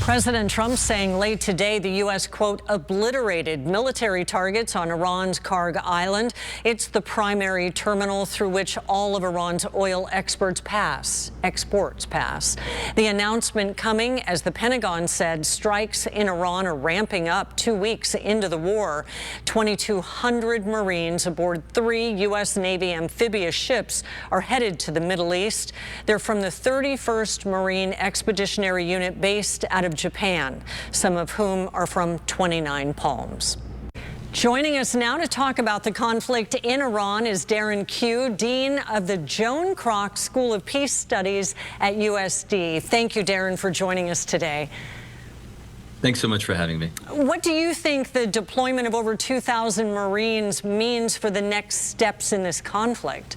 President Trump saying late today the U.S., quote, obliterated military targets on Iran's Karg Island. It's the primary terminal through which all of Iran's oil exports pass. The announcement coming as the Pentagon said strikes in Iran are ramping up 2 weeks into the war. 2,200 Marines aboard 3 U.S. Navy amphibious ships are headed to the Middle East. They're from the 31st Marine Expeditionary Unit based out of Japan, some of whom are from 29 Palms. Joining us now to talk about the conflict in Iran is Darren Q, Dean of the Joan Kroc School of Peace Studies at USD. Thank you, Darren, for joining us today. Thanks so much for having me. What do you think the deployment of over 2,000 Marines means for the next steps in this conflict?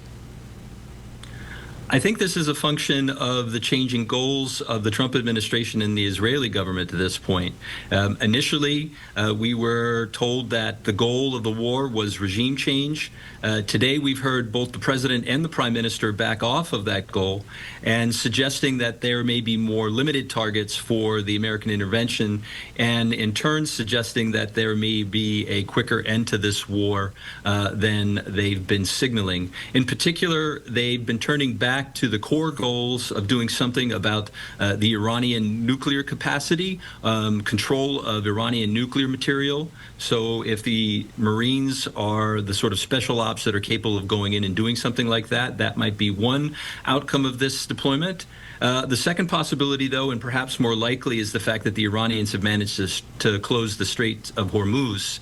I think this is a function of the changing goals of the Trump administration and the Israeli government to this point. Initially, we were told that the goal of the war was regime change. Today, we've heard both the president and the prime minister back off of that goal and suggesting that there may be more limited targets for the American intervention, and in turn suggesting that there may be a quicker end to this war than they've been signaling. In particular, they've been turning back to the core goals of doing something about the Iranian nuclear capacity, control of Iranian nuclear material. So if the Marines are the sort of special ops that are capable of going in and doing something like that, that might be one outcome of this deployment. The second possibility, though, and perhaps more likely, is the fact that the Iranians have managed to close the Strait of Hormuz,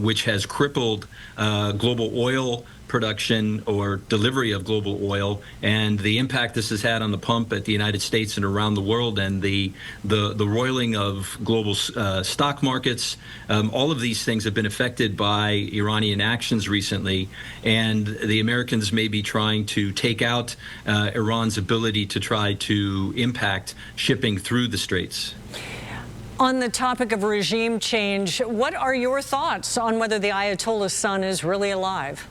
which has crippled global oil production or delivery of global oil, and the impact this has had on the pump at the United States and around the world, and the roiling of global stock markets. All of these things have been affected by Iranian actions recently, and the Americans may be trying to take out Iran's ability to try to impact shipping through the straits. On the topic of regime change, what are your thoughts on whether the Ayatollah's son is really alive?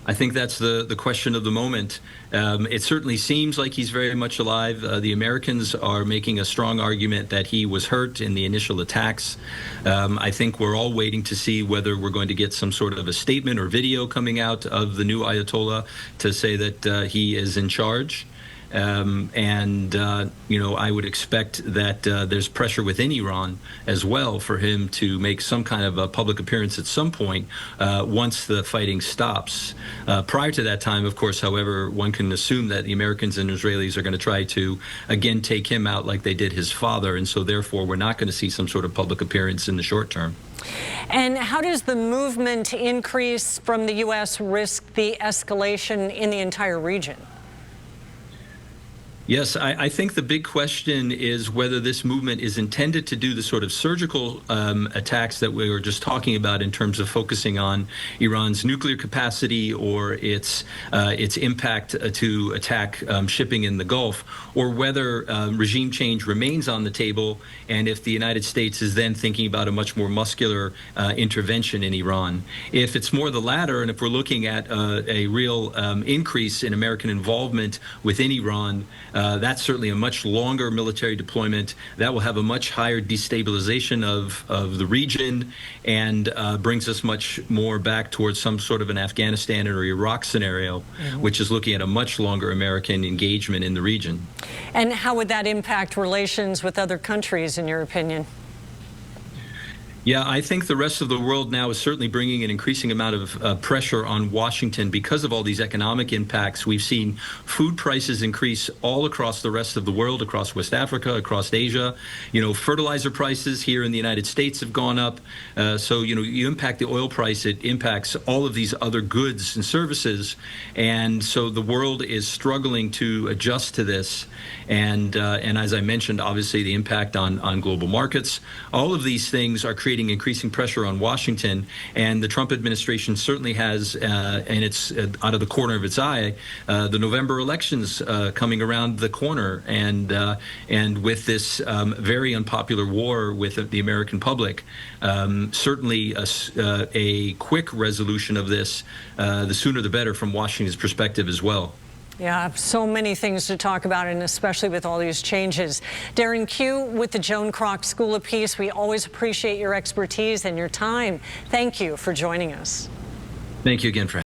I think that's the question of the moment. It certainly seems like he's very much alive. The Americans are making a strong argument that he was hurt in the initial attacks. I think we're all waiting to see whether we're going to get some sort of a statement or video coming out of the new Ayatollah to say that he is in charge. You know, I would expect that there's pressure within Iran as well for him to make some kind of a public appearance at some point once the fighting stops. Prior to that time, of course, however, one can assume that the Americans and Israelis are going to try to, again, take him out like they did his father, and so therefore we're not going to see some sort of public appearance in the short term. And how does the movement increase from the U.S. risk the escalation in the entire region? Yes, I think the big question is whether this movement is intended to do the sort of surgical attacks that we were just talking about in terms of focusing on Iran's nuclear capacity or its impact to attack shipping in the Gulf, or whether regime change remains on the table, and if the United States is then thinking about a much more muscular intervention in Iran. If it's more the latter, and if we're looking at a real increase in American involvement within Iran, that's certainly a much longer military deployment that will have a much higher destabilization of the region and brings us much more back towards some sort of an Afghanistan or Iraq scenario, which is looking at a much longer American engagement in the region. And how would that impact relations with other countries, in your opinion? Yeah, I think the rest of the world now is certainly bringing an increasing amount of pressure on Washington because of all these economic impacts. We've seen food prices increase all across the rest of the world, across West Africa, across Asia. You know, fertilizer prices here in the United States have gone up. So, you know, you impact the oil price, it impacts all of these other goods and services. And so the world is struggling to adjust to this. And as I mentioned, obviously the impact on global markets. All of these things are creating increasing pressure on Washington, and the Trump administration certainly has, and it's out of the corner of its eye, the November elections coming around the corner, and with this very unpopular war with the American public, certainly a quick resolution of this, the sooner the better from Washington's perspective as well. Yeah, so many things to talk about, and especially with all these changes. Darren Q with the Joan Kroc School of Peace, we always appreciate your expertise and your time. Thank you for joining us. Thank you again for